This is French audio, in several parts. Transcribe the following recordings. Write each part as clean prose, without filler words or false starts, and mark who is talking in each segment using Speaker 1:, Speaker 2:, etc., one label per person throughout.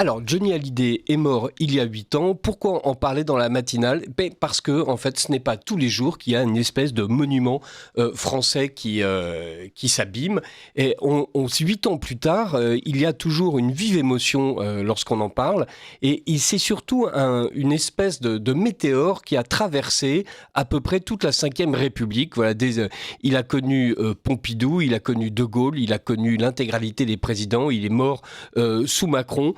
Speaker 1: Alors, Johnny Hallyday est mort il y a 8 ans. Pourquoi en parler dans la matinale ? Parce que, en fait, ce n'est pas tous les jours qu'il y a une espèce de monument français qui s'abîme. Et 8 ans plus tard, il y a toujours une vive émotion lorsqu'on en parle. Et c'est surtout une espèce de météore qui a traversé à peu près toute la Ve République. Voilà, il a connu Pompidou, il a connu De Gaulle, il a connu l'intégralité des présidents. Il est mort sous Macron.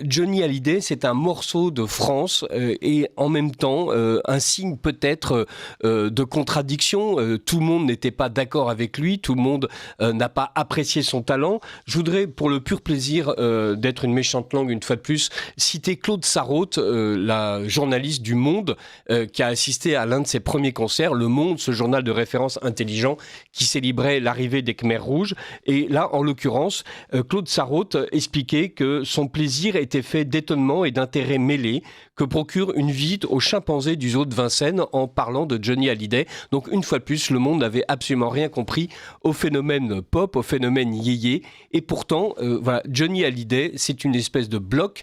Speaker 1: Johnny Hallyday, c'est un morceau de France et en même temps un signe peut-être de contradiction. Tout le monde n'était pas d'accord avec lui, tout le monde n'a pas apprécié son talent. Je voudrais, pour le pur plaisir d'être une méchante langue une fois de plus, citer Claude Sarraute, la journaliste du Monde, qui a assisté à l'un de ses premiers concerts, Le Monde, ce journal de référence intelligent qui célébrait l'arrivée des Khmers rouges. Et là, en l'occurrence, Claude Sarraute expliquait que son plaisir était fait d'étonnement et d'intérêt mêlés que procure une visite au chimpanzé du zoo de Vincennes en parlant de Johnny Hallyday. Donc une fois de plus, le monde n'avait absolument rien compris au phénomène pop, au phénomène yéyé. Et pourtant, voilà, Johnny Hallyday, c'est une espèce de bloc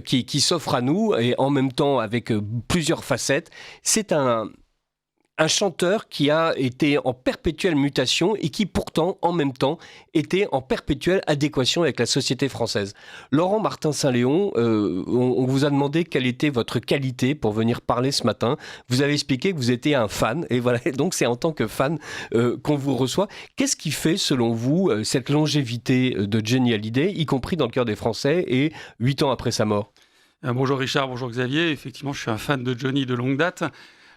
Speaker 1: qui s'offre à nous et en même temps avec plusieurs facettes. C'est un chanteur qui a été en perpétuelle mutation et qui pourtant, en même temps, était en perpétuelle adéquation avec la société française. Laurent Martin-Saint-Léon, on vous a demandé quelle était votre qualité pour venir parler ce matin. Vous avez expliqué que vous étiez un fan, et voilà, donc c'est en tant que fan qu'on vous reçoit. Qu'est-ce qui fait, selon vous, cette longévité de Johnny Hallyday, y compris dans le cœur des Français, et 8 ans après sa mort ?
Speaker 2: Bonjour Richard, bonjour Xavier. Effectivement, je suis un fan de Johnny de longue date.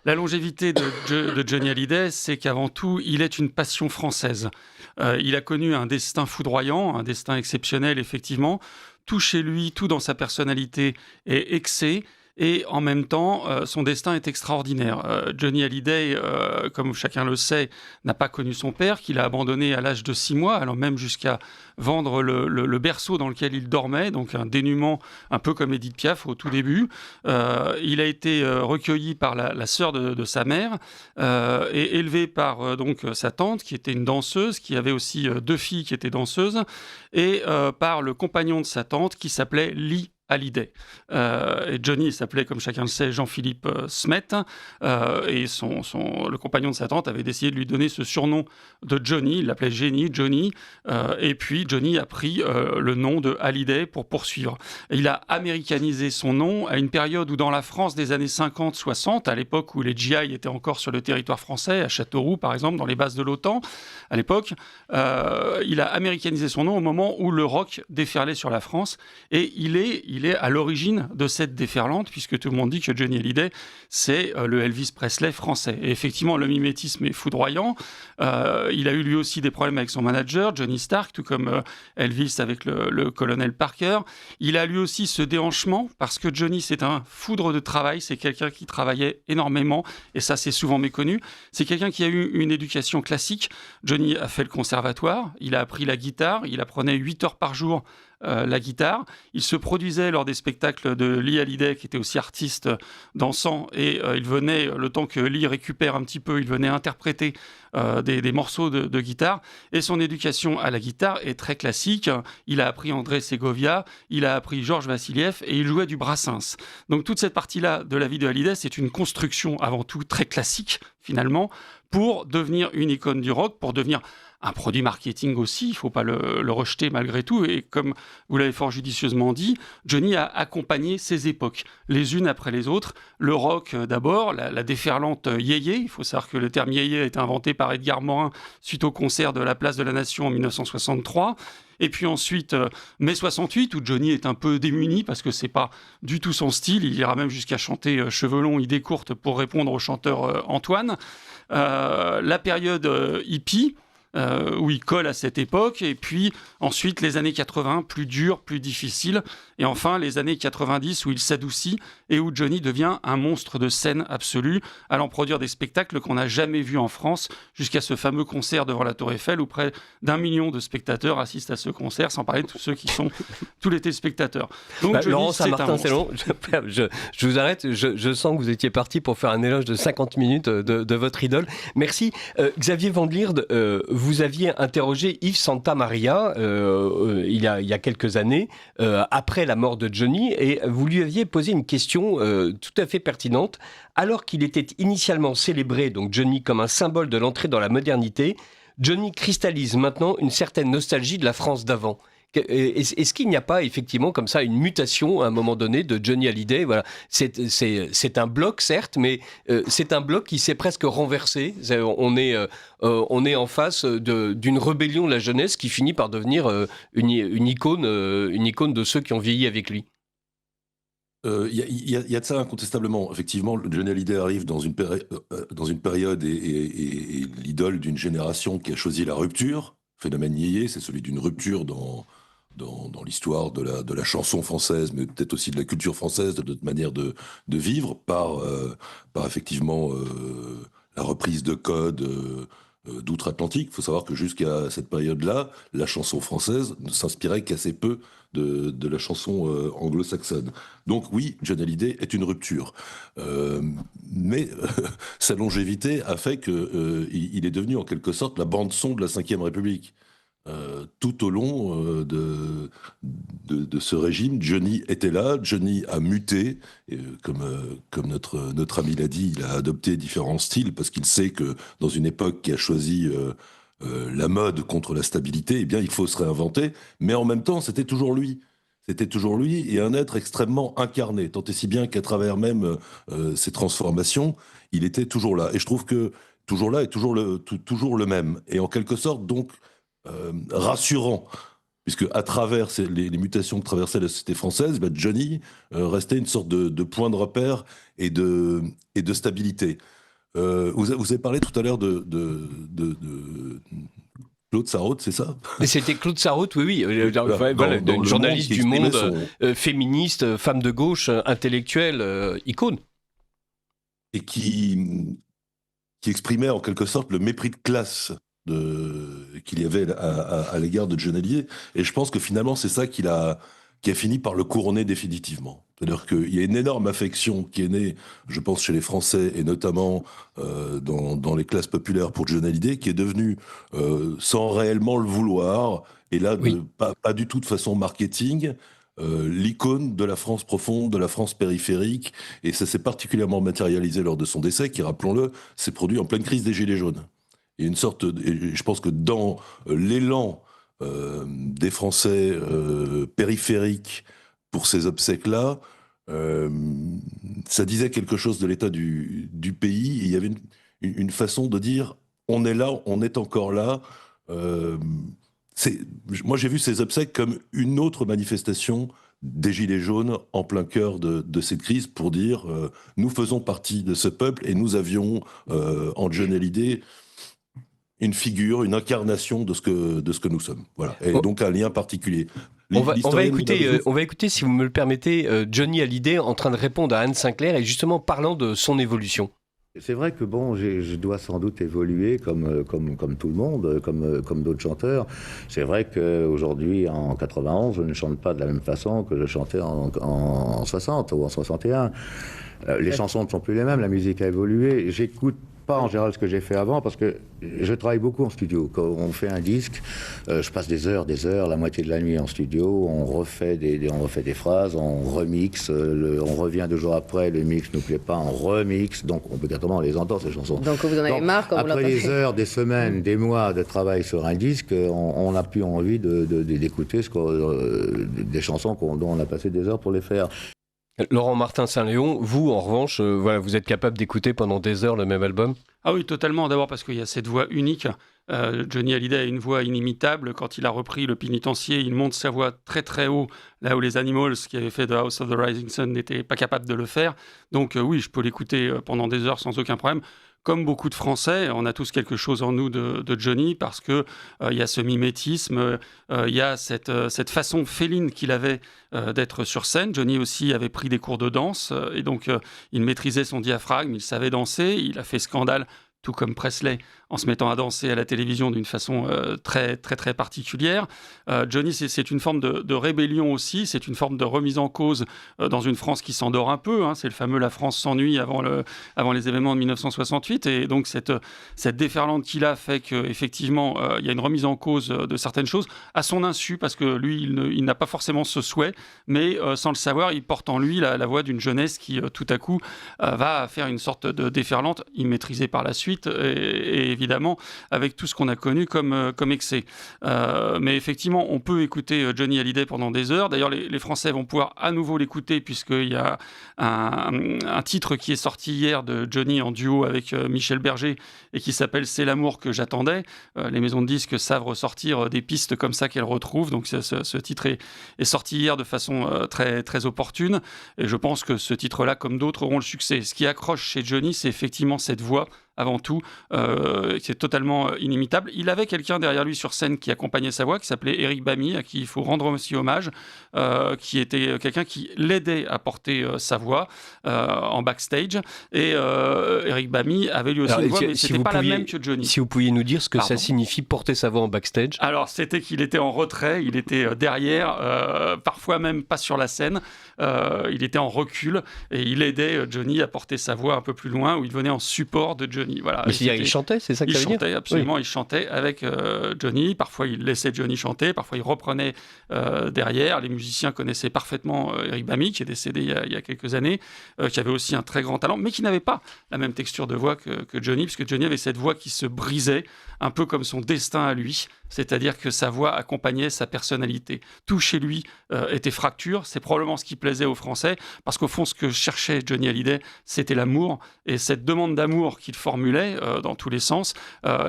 Speaker 2: La longévité de Johnny Hallyday, c'est qu'avant tout, il est une passion française. Il a connu un destin foudroyant, un destin exceptionnel, effectivement. Tout chez lui, tout dans sa personnalité est excès. Et en même temps, son destin est extraordinaire. Johnny Hallyday, comme chacun le sait, n'a pas connu son père, qu'il a abandonné à l'âge de 6 mois, allant même jusqu'à vendre le berceau dans lequel il dormait, donc un dénuement un peu comme Édith Piaf au tout début. Il a été recueilli par la sœur de sa mère et élevé par donc sa tante, qui était une danseuse, qui avait aussi 2 filles qui étaient danseuses, et par le compagnon de sa tante, qui s'appelait Lee Hallyday. Et Johnny s'appelait, comme chacun le sait, Jean-Philippe Smet, et le compagnon de sa tante avait décidé de lui donner ce surnom de Johnny. Il l'appelait Johnny, et puis Johnny a pris le nom de Hallyday pour poursuivre. Et il a américanisé son nom à une période où, dans la France des années 50-60, à l'époque où les GI étaient encore sur le territoire français, à Châteauroux par exemple, dans les bases de l'OTAN, à l'époque, il a américanisé son nom au moment où le rock déferlait sur la France, et il est à l'origine de cette déferlante, puisque tout le monde dit que Johnny Hallyday, c'est le Elvis Presley français. Et effectivement, le mimétisme est foudroyant. Il a eu lui aussi des problèmes avec son manager, Johnny Stark, tout comme Elvis avec le colonel Parker. Il a lui aussi ce déhanchement, parce que Johnny, c'est un foudre de travail, c'est quelqu'un qui travaillait énormément, et ça, c'est souvent méconnu. C'est quelqu'un qui a eu une éducation classique. Johnny a fait le conservatoire, il a appris la guitare, il apprenait 8 heures par jour la guitare. Il se produisait lors des spectacles de Lee Hallyday, qui était aussi artiste dansant, et il venait, le temps que Lee récupère un petit peu, il venait interpréter des morceaux de guitare. Et son éducation à la guitare est très classique. Il a appris André Segovia, il a appris Georges Vassiliev, et il jouait du Brassens. Donc toute cette partie-là de la vie de Hallyday, c'est une construction avant tout très classique, finalement, pour devenir une icône du rock, pour devenir un produit marketing aussi, il ne faut pas le rejeter malgré tout. Et comme vous l'avez fort judicieusement dit, Johnny a accompagné ces époques, les unes après les autres. Le rock d'abord, la déferlante yéyé. Il faut savoir que le terme yéyé a été inventé par Edgar Morin suite au concert de la Place de la Nation en 1963. Et puis ensuite, mai 68, où Johnny est un peu démuni parce que c'est pas du tout son style. Il ira même jusqu'à chanter cheveux longs, idées courtes pour répondre au chanteur Antoine. La période hippie, où il colle à cette époque, et puis ensuite les années 80, plus dures, plus difficiles, et enfin les années 90 où il s'adoucit et où Johnny devient un monstre de scène absolu, allant produire des spectacles qu'on n'a jamais vus en France, jusqu'à ce fameux concert devant la Tour Eiffel où près d'1 million de spectateurs assistent à ce concert, sans parler de tous ceux qui sont tous les téléspectateurs. Donc Johnny,
Speaker 1: Laurent
Speaker 2: c'est un monstre.
Speaker 1: Saint-Martin, je vous arrête, je sens que vous étiez parti pour faire un éloge de 50 minutes de votre idole. Merci. Xavier Van Lierde, vous aviez interrogé Yves Santamaria il y a quelques années, après la mort de Johnny, et vous lui aviez posé une question tout à fait pertinente. Alors qu'il était initialement célébré, donc Johnny, comme un symbole de l'entrée dans la modernité, Johnny cristallise maintenant une certaine nostalgie de la France d'avant. Est-ce qu'il n'y a pas effectivement comme ça une mutation à un moment donné de Johnny Hallyday? Voilà. C'est un bloc certes, mais c'est un bloc qui s'est presque renversé. On est en face d'une rébellion de la jeunesse qui finit par devenir une icône de ceux qui ont vieilli avec lui.
Speaker 3: Il y a de ça incontestablement. Effectivement, Johnny Hallyday arrive dans une période et l'idole d'une génération qui a choisi la rupture. Phénomène Yéyé, c'est celui d'une rupture dans l'histoire de la chanson française, mais peut-être aussi de la culture française, de notre manière de vivre, par effectivement la reprise de codes d'outre-Atlantique. Il faut savoir que jusqu'à cette période-là, la chanson française ne s'inspirait qu'assez peu de la chanson anglo-saxonne. Donc oui, Johnny Hallyday est une rupture. Mais sa longévité a fait qu'il est devenu en quelque sorte la bande-son de la Ve République. Tout au long de ce régime, Johnny était là, Johnny a muté, comme notre ami l'a dit, il a adopté différents styles parce qu'il sait que dans une époque qui a choisi la mode contre la stabilité, eh bien il faut se réinventer, mais en même temps c'était toujours lui. C'était toujours lui et un être extrêmement incarné, tant et si bien qu'à travers même ses transformations, il était toujours là. Et je trouve que toujours là est toujours le même. Et en quelque sorte donc rassurant, puisque à travers les mutations que traversait la société française, Johnny restait une sorte de point de repère et de stabilité. Vous avez parlé tout à l'heure de Claude Sarraute, c'est ça?
Speaker 1: Mais c'était Claude Sarraute, oui. Une journaliste du Monde, féministe, femme de gauche, intellectuelle, icône.
Speaker 3: Et qui exprimait en quelque sorte le mépris de classe qu'il y avait à l'égard de Johnny Hallyday. Et je pense que finalement, c'est ça qui a fini par le couronner définitivement. C'est-à-dire qu'il y a une énorme affection qui est née, je pense, chez les Français, et notamment dans les classes populaires pour Johnny Hallyday, qui est devenue, sans réellement le vouloir, et là, oui, pas du tout de façon marketing, l'icône de la France profonde, de la France périphérique, et ça s'est particulièrement matérialisé lors de son décès, qui, rappelons-le, s'est produit en pleine crise des Gilets jaunes. Il y a une sorte, et je pense que dans l'élan des Français périphériques pour ces obsèques-là, ça disait quelque chose de l'état du pays, et il y avait une façon de dire on est là, on est encore là. Moi j'ai vu ces obsèques comme une autre manifestation des Gilets jaunes en plein cœur de cette crise, pour dire nous faisons partie de ce peuple et nous avions en Johnny Hallyday une figure, une incarnation de ce que nous sommes. Voilà. Et donc un lien particulier.
Speaker 1: On va écouter, si vous me le permettez, Johnny Hallyday en train de répondre à Anne Sinclair et justement parlant de son évolution.
Speaker 4: C'est vrai que bon, je dois sans doute évoluer comme tout le monde, comme d'autres chanteurs. C'est vrai qu'aujourd'hui, en 91, je ne chante pas de la même façon que je chantais en 60 ou en 61. Les chansons ne sont plus les mêmes, la musique a évolué. J'écoute pas en général ce que j'ai fait avant, parce que je travaille beaucoup en studio. Quand on fait un disque, je passe des heures, la moitié de la nuit en studio, on refait des phrases, on remixe, on revient 2 jours après, le mix nous plaît pas, on remixe, donc obligatoirement on les entend ces chansons.
Speaker 5: Donc vous en avez marre quand
Speaker 4: après des heures, des semaines, des mois de travail sur un disque, on n'a plus envie d'écouter des chansons dont on a passé des heures pour les faire.
Speaker 1: Laurent Martin Saint-Léon, vous, en revanche, vous êtes capable d'écouter pendant des heures le même album?
Speaker 2: Ah oui, totalement. D'abord parce qu'il y a cette voix unique. Johnny Hallyday a une voix inimitable. Quand il a repris Le Pénitencier, il monte sa voix très très haut, là où les Animals, qui avaient fait The House of the Rising Sun, n'étaient pas capables de le faire. Donc oui, je peux l'écouter pendant des heures sans aucun problème. Comme beaucoup de Français, on a tous quelque chose en nous de Johnny, parce que il y a ce mimétisme, il y a cette façon féline qu'il avait d'être sur scène. Johnny aussi avait pris des cours de danse, et donc il maîtrisait son diaphragme, il savait danser, il a fait scandale tout comme Presley, en se mettant à danser à la télévision d'une façon très, très, très particulière. Johnny, c'est une forme de rébellion aussi, c'est une forme de remise en cause dans une France qui s'endort un peu. Hein. C'est le fameux « La France s'ennuie » avant les événements de 1968. Et donc, cette déferlante qu'il a fait qu'effectivement, il y a une remise en cause de certaines choses, à son insu, parce que lui, il n'a pas forcément ce souhait, mais sans le savoir, il porte en lui la voix d'une jeunesse qui, tout à coup, va faire une sorte de déferlante, immaîtrisée par la suite, et évidemment, avec tout ce qu'on a connu comme excès. Mais effectivement, on peut écouter Johnny Hallyday pendant des heures. D'ailleurs, les Français vont pouvoir à nouveau l'écouter, puisqu'il y a un titre qui est sorti hier de Johnny en duo avec Michel Berger, et qui s'appelle « C'est l'amour que j'attendais ». Les maisons de disques savent ressortir des pistes comme ça qu'elles retrouvent. Donc ce titre est sorti hier de façon très, très opportune. Et je pense que ce titre-là, comme d'autres, auront le succès. Ce qui accroche chez Johnny, c'est effectivement cette voix, avant tout, qui est totalement inimitable. Il avait quelqu'un derrière lui sur scène qui accompagnait sa voix, qui s'appelait Eric Bamy, à qui il faut rendre aussi hommage, qui était quelqu'un qui l'aidait à porter sa voix en backstage. Et Eric Bamy avait lui aussi une voix, mais ce n'était pas la même que Johnny.
Speaker 1: Si vous pouviez nous dire ce que ça signifie porter sa voix en backstage.
Speaker 2: Alors, c'était qu'il était en retrait, il était derrière, parfois même pas sur la scène, il était en recul, et il aidait Johnny à porter sa voix un peu plus loin, où il venait en support de Johnny. Voilà.
Speaker 1: Mais il chantait, c'est ça que ça veut dire ?
Speaker 2: Il chantait, absolument, oui. Il chantait avec Johnny. Parfois, il laissait Johnny chanter. Parfois, il reprenait derrière. Les musiciens connaissaient parfaitement Eric Bamy, qui est décédé il y a quelques années, qui avait aussi un très grand talent, mais qui n'avait pas la même texture de voix que Johnny, puisque Johnny avait cette voix qui se brisait, un peu comme son destin à lui. C'est-à-dire que sa voix accompagnait sa personnalité. Tout chez lui était fracture. C'est probablement ce qui plaisait aux Français, parce qu'au fond, ce que cherchait Johnny Hallyday, c'était l'amour. Et cette demande d'amour qu'il formulait dans tous les sens,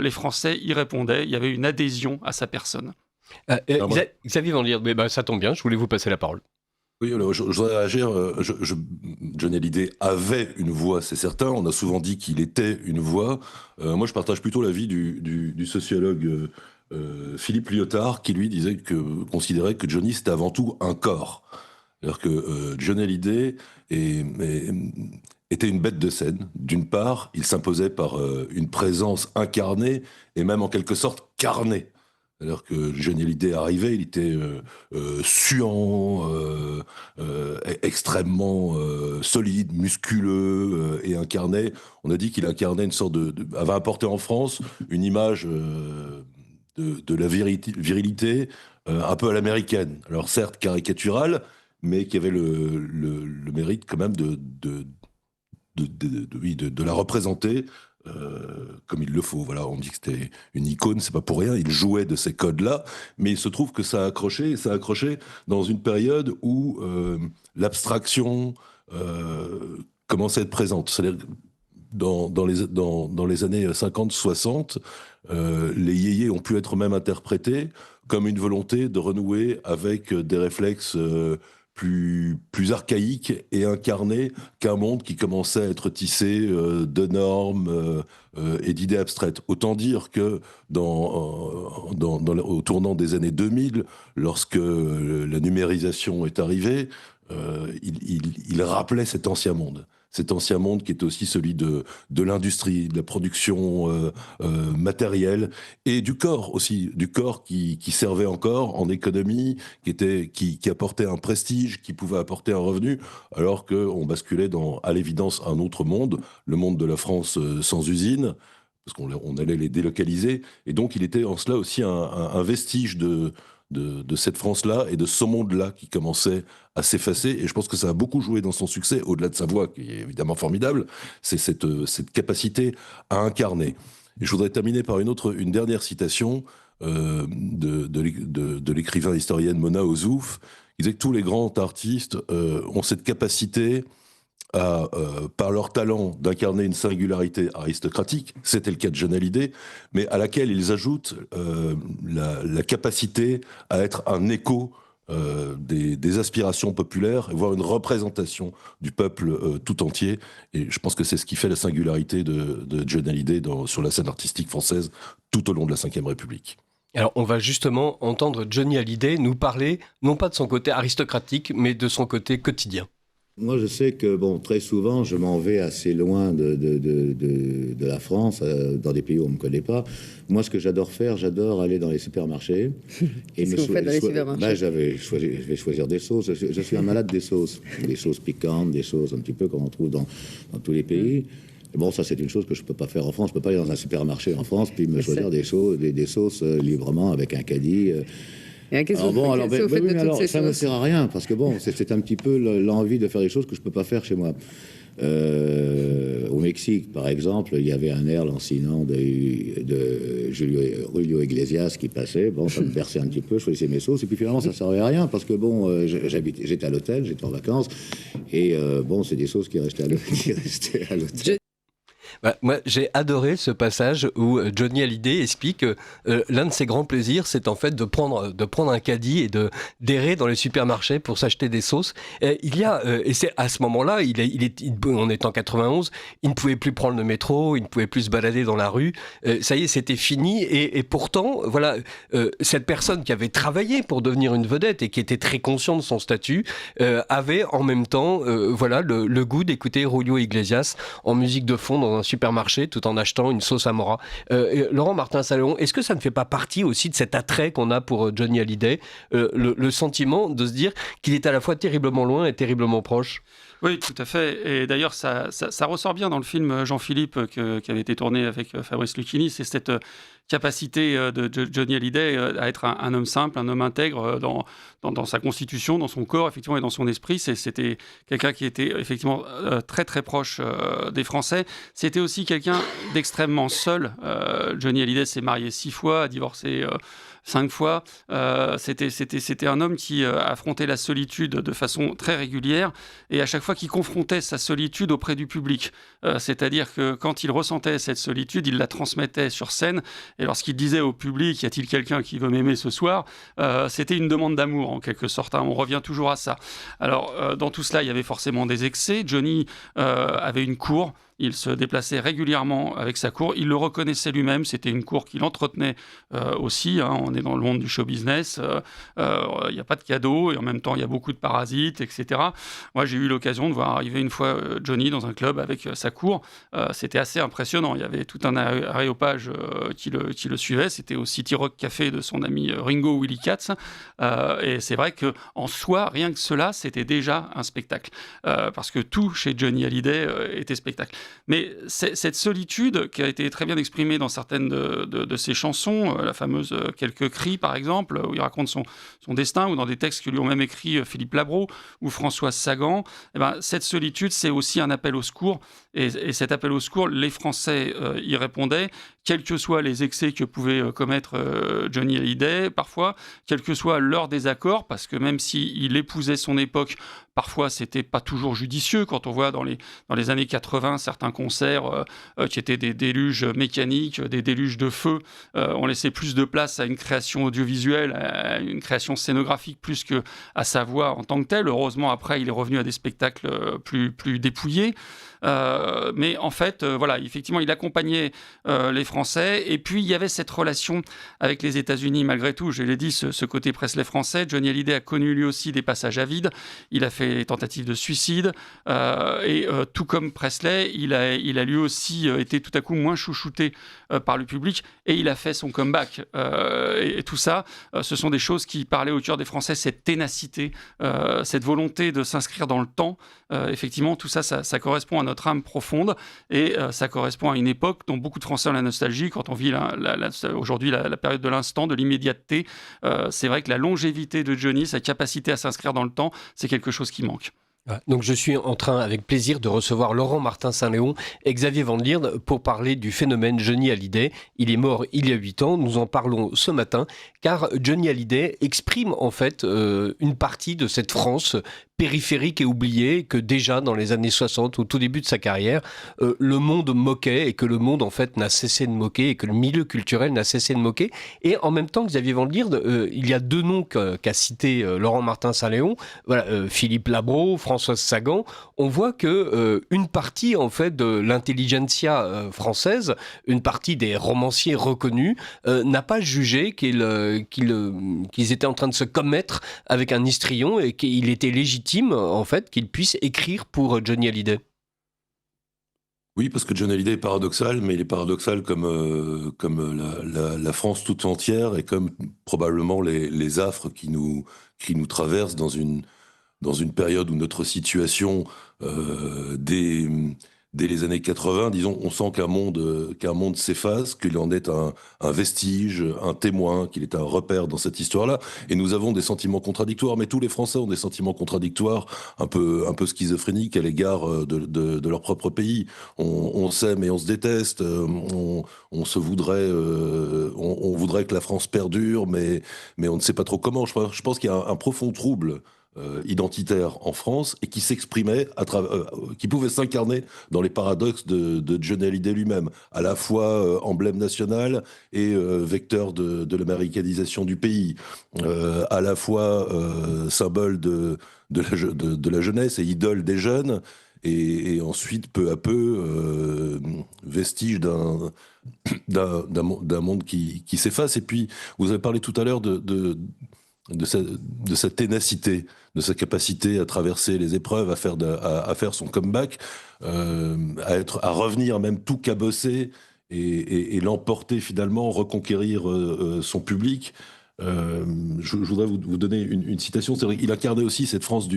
Speaker 2: les Français y répondaient. Il y avait une adhésion à sa personne.
Speaker 1: Xavier Van Lierde, ça tombe bien, je voulais vous passer la parole.
Speaker 3: Oui, alors, je voudrais réagir. Johnny Hallyday avait une voix, c'est certain. On a souvent dit qu'il était une voix. Moi, je partage plutôt l'avis du sociologue Philippe Lyotard, qui lui considérait que Johnny, c'était avant tout un corps. C'est-à-dire que Johnny Hallyday était une bête de scène. D'une part, il s'imposait par une présence incarnée et même en quelque sorte carnée. C'est-à-dire que Johnny Hallyday arrivait, il était suant, extrêmement solide, musculeux et incarnait. On a dit qu'il incarnait une sorte avait apporté en France une image de la virilité un peu à l'américaine. Alors certes caricaturale, mais qui avait le mérite quand même de la représenter comme il le faut. Voilà, on dit que c'était une icône, c'est pas pour rien. Il jouait de ces codes-là, mais il se trouve que ça a accroché dans une période où l'abstraction commençait à être présente. C'est-à-dire dans les années 50-60, les yéyés ont pu être même interprétés comme une volonté de renouer avec des réflexes plus archaïque et incarné qu'un monde qui commençait à être tissé de normes et d'idées abstraites. Autant dire que au tournant des années 2000, lorsque la numérisation est arrivée, il rappelait cet ancien monde. Cet ancien monde qui est aussi celui de l'industrie, de la production matérielle et du corps aussi, du corps qui servait encore en économie, qui apportait un prestige, qui pouvait apporter un revenu, alors qu'on basculait à l'évidence un autre monde, le monde de la France sans usine, parce qu'on allait les délocaliser. Et donc il était en cela aussi un vestige de cette France-là et de ce monde-là qui commençait à s'effacer. Et je pense que ça a beaucoup joué dans son succès, au-delà de sa voix, qui est évidemment formidable, c'est cette capacité à incarner. Et je voudrais terminer par une dernière citation de l'écrivain historienne Mona Ozouf, qui disait que tous les grands artistes ont cette capacité par leur talent d'incarner une singularité aristocratique, c'était le cas de Johnny Hallyday, mais à laquelle ils ajoutent la capacité à être un écho des aspirations populaires, voire une représentation du peuple tout entier. Et je pense que c'est ce qui fait la singularité de Johnny Hallyday sur la scène artistique française tout au long de la Ve République.
Speaker 1: Alors, on va justement entendre Johnny Hallyday nous parler, non pas de son côté aristocratique, mais de son côté quotidien.
Speaker 4: Moi, je sais que, très souvent, je m'en vais assez loin de la France, dans des pays où on ne me connaît pas. Moi, ce que j'adore faire, j'adore aller dans les supermarchés.
Speaker 5: Qu'est-ce que vous faites dans les supermarchés?
Speaker 4: Je vais choisir des sauces. Je suis un malade des sauces. Des sauces piquantes, des sauces un petit peu comme on trouve dans tous les pays. Bon, ça, c'est une chose que je ne peux pas faire en France. Je ne peux pas aller dans un supermarché en France puis me choisir des sauces librement avec un caddie.
Speaker 5: Qu'est-ce que vous faites de toutes ces
Speaker 4: ça ne me
Speaker 5: sauces?
Speaker 4: sert à rien, parce que c'est un petit peu l'envie de faire des choses que je ne peux pas faire chez moi. Au Mexique, par exemple, il y avait un air lancinant de Julio Iglesias qui passait. Ça me berçait un petit peu, je choisissais mes sauces, et puis finalement, ça ne servait à rien, parce que j'étais à l'hôtel, j'étais en vacances, et c'est des sauces qui restaient à l'hôtel.
Speaker 1: Moi, j'ai adoré ce passage où Johnny Hallyday explique que l'un de ses grands plaisirs, c'est en fait de prendre un caddie et d'errer dans les supermarchés pour s'acheter des sauces. Et c'est à ce moment-là, on est en 91, il ne pouvait plus prendre le métro, il ne pouvait plus se balader dans la rue. Ça y est, c'était fini. Et pourtant, voilà, cette personne qui avait travaillé pour devenir une vedette et qui était très conscient de son statut, avait en même temps, le goût d'écouter Julio Iglesias en musique de fond dans un supermarché tout en achetant une sauce Amora. Laurent Martin-Saint-Léon, est-ce que ça ne fait pas partie aussi de cet attrait qu'on a pour Johnny Hallyday, le sentiment de se dire qu'il est à la fois terriblement loin et terriblement proche?
Speaker 2: Oui, tout à fait. Et d'ailleurs, ça ressort bien dans le film Jean-Philippe qui avait été tourné avec Fabrice Lucchini. C'est cette capacité de Johnny Hallyday à être un homme simple, un homme intègre dans sa constitution, dans son corps, effectivement, et dans son esprit. C'était quelqu'un qui était effectivement très très proche des Français. C'était aussi quelqu'un d'extrêmement seul. Johnny Hallyday s'est marié 6 fois, a divorcé 5 fois. C'était un homme qui affrontait la solitude de façon très régulière, et à chaque fois qu'il confrontait sa solitude auprès du public. C'est-à-dire que quand il ressentait cette solitude, il la transmettait sur scène, et lorsqu'il disait au public « Y a-t-il quelqu'un qui veut m'aimer ce soir ?», c'était une demande d'amour en quelque sorte. On revient toujours à ça. Alors dans tout cela, il y avait forcément des excès. Johnny avait une cour. Il se déplaçait régulièrement avec sa cour. Il le reconnaissait lui-même. C'était une cour qu'il entretenait aussi. On est dans le monde du show business. Il n'y a pas de cadeaux et en même temps, il y a beaucoup de parasites, etc. Moi, j'ai eu l'occasion de voir arriver une fois Johnny dans un club avec sa cour. C'était assez impressionnant. Il y avait tout un aréopage qui le suivait. C'était au City Rock Café de son ami Ringo Willy Katz. Et c'est vrai qu'en soi, rien que cela, c'était déjà un spectacle. Parce que tout chez Johnny Hallyday était spectacle. Mais cette solitude qui a été très bien exprimée dans certaines de ses chansons, la fameuse Quelques cris par exemple, où il raconte son destin, ou dans des textes que lui ont même écrit Philippe Labro ou Françoise Sagan, cette solitude, c'est aussi un appel au secours. Et cet appel au secours, les Français y répondaient, quels que soient les excès que pouvait commettre Johnny Hallyday, parfois, quel que soit leur désaccord, parce que même s'il épousait son époque, parfois c'était pas toujours judicieux. Quand on voit dans les années 80 certains concerts qui étaient des déluges mécaniques, des déluges de feu, on laissait plus de place à une création audiovisuelle, à une création scénographique plus que à sa voix en tant que telle. Heureusement, après, il est revenu à des spectacles plus dépouillés. Mais en fait, effectivement, il accompagnait les Français. Et puis, il y avait cette relation avec les États-Unis, malgré tout. Je l'ai dit, ce côté Presley français. Johnny Hallyday a connu lui aussi des passages à vide. Il a fait des tentatives de suicide. Et tout comme Presley, il a lui aussi été tout à coup moins chouchouté par le public. Et il a fait son comeback. Et tout ça, ce sont des choses qui parlaient au cœur des Français. Cette ténacité, cette volonté de s'inscrire dans le temps. Effectivement, tout ça, ça correspond à notre âme profonde, et ça correspond à une époque dont beaucoup de Français ont la nostalgie. Quand on vit aujourd'hui la période de l'instant, de l'immédiateté, c'est vrai que la longévité de Johnny, sa capacité à s'inscrire dans le temps, c'est quelque chose qui manque.
Speaker 1: Donc je suis en train avec plaisir de recevoir Laurent Martin-Saint-Léon et Xavier Van Lierde pour parler du phénomène Johnny Hallyday. Il est mort il y a 8 ans, nous en parlons ce matin, car Johnny Hallyday exprime en fait une partie de cette France périphérique et oubliée que déjà dans les années 60, au tout début de sa carrière, le monde moquait, et que le monde en fait n'a cessé de moquer, et que le milieu culturel n'a cessé de moquer. Et en même temps, Xavier Van Lierde, il y a 2 noms qu'a cité Laurent Martin-Saint-Léon, Philippe Labro, Françoise Sagan. On voit que une partie en fait de l'intelligentsia française, une partie des romanciers reconnus, n'a pas jugé qu'ils étaient en train de se commettre avec un histrion, et qu'il était légitime légitime, en fait, qu'il puisse écrire pour Johnny Hallyday?
Speaker 3: Oui, parce que Johnny Hallyday est paradoxal, mais il est paradoxal comme la France toute entière et comme probablement les affres qui nous traversent dans une période où notre situation, dès les années 80, disons, on sent qu'un monde s'efface, qu'il en est un vestige, un témoin, qu'il est un repère dans cette histoire-là. Et nous avons des sentiments contradictoires, mais tous les Français ont des sentiments contradictoires, un peu schizophréniques à l'égard de leur propre pays. On s'aime et on se déteste, on se voudrait, on voudrait que la France perdure, mais on ne sait pas trop comment. Je pense qu'il y a un profond trouble identitaire en France et qui s'exprimait qui pouvait s'incarner dans les paradoxes de Johnny Hallyday lui-même, à la fois emblème national et vecteur de l'américanisation du pays, à la fois symbole de la jeunesse et idole des jeunes, et ensuite peu à peu vestige d'un monde qui s'efface. Et puis vous avez parlé tout à l'heure de sa ténacité, de sa capacité à traverser les épreuves, à faire son comeback, à revenir même tout cabossé et l'emporter finalement, reconquérir son public. Je voudrais vous donner une citation. C'est vrai qu'il incarnait aussi cette France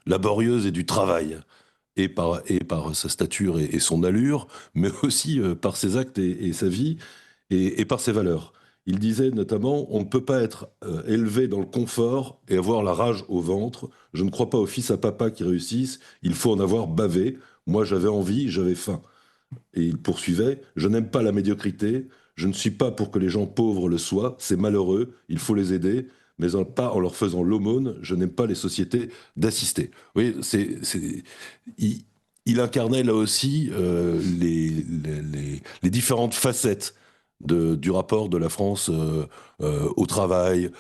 Speaker 3: laborieuse et du travail, et par sa stature et son allure, mais aussi par ses actes et sa vie, et par ses valeurs. Il disait notamment « On ne peut pas être élevé dans le confort et avoir la rage au ventre. Je ne crois pas aux fils à papa qui réussissent. Il faut en avoir bavé. Moi, j'avais envie, j'avais faim. » Et il poursuivait « Je n'aime pas la médiocrité. Je ne suis pas pour que les gens pauvres le soient. C'est malheureux. Il faut les aider. Mais pas en leur faisant l'aumône. Je n'aime pas les sociétés d'assister. » Vous voyez, il incarnait là aussi les différentes facettes du rapport de la France au travail,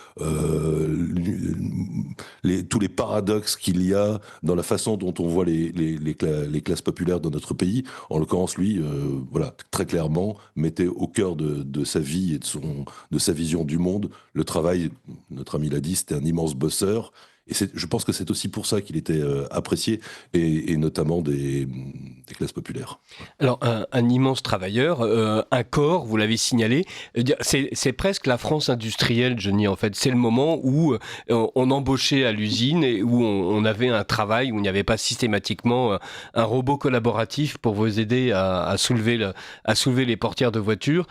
Speaker 3: tous les paradoxes qu'il y a dans la façon dont on voit les classes populaires dans notre pays. En l'occurrence, lui, voilà, très clairement, mettait au cœur de sa vie et de sa vision du monde le travail. Notre ami l'a dit, c'était un immense bosseur. Et je pense que c'est aussi pour ça qu'il était apprécié, et notamment des classes populaires.
Speaker 1: Alors, un immense travailleur, un corps, vous l'avez signalé, c'est presque la France industrielle, Johnny, en fait. C'est le moment où on embauchait à l'usine et où on avait un travail, où il n'y avait pas systématiquement un robot collaboratif pour vous aider à soulever les portières de voiture.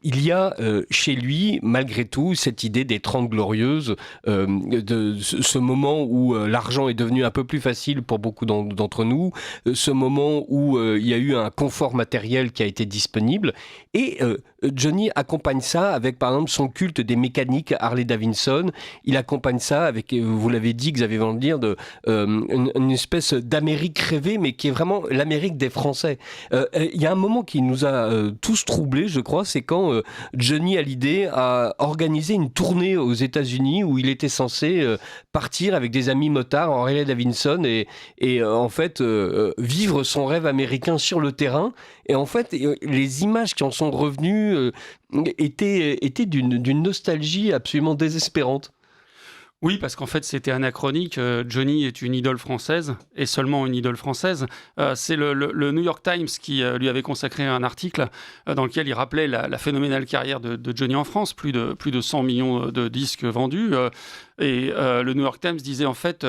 Speaker 1: Il y a chez lui, malgré tout, cette idée des 30 glorieuses, de ce moment où l'argent est devenu un peu plus facile pour beaucoup d'entre nous, ce moment où il y a eu un confort matériel qui a été disponible, et Johnny accompagne ça avec, par exemple, son culte des mécaniques Harley-Davidson. Il accompagne ça avec, vous l'avez dit, Xavier Van Lier, une espèce d'Amérique rêvée, mais qui est vraiment l'Amérique des Français. Il y a un moment qui nous a tous troublés, je crois, c'est quand Johnny Hallyday a organisé une tournée aux États-Unis où il était censé partir avec des amis motards en Harley-Davidson et en fait vivre son rêve américain sur le terrain. Et en fait, les images qui en sont revenues étaient d'une nostalgie absolument désespérante.
Speaker 2: Oui, parce qu'en fait, c'était anachronique. Johnny est une idole française, et seulement une idole française. C'est le New York Times qui lui avait consacré un article dans lequel il rappelait la phénoménale carrière de Johnny en France, plus de 100 millions de disques vendus. Et le New York Times disait en fait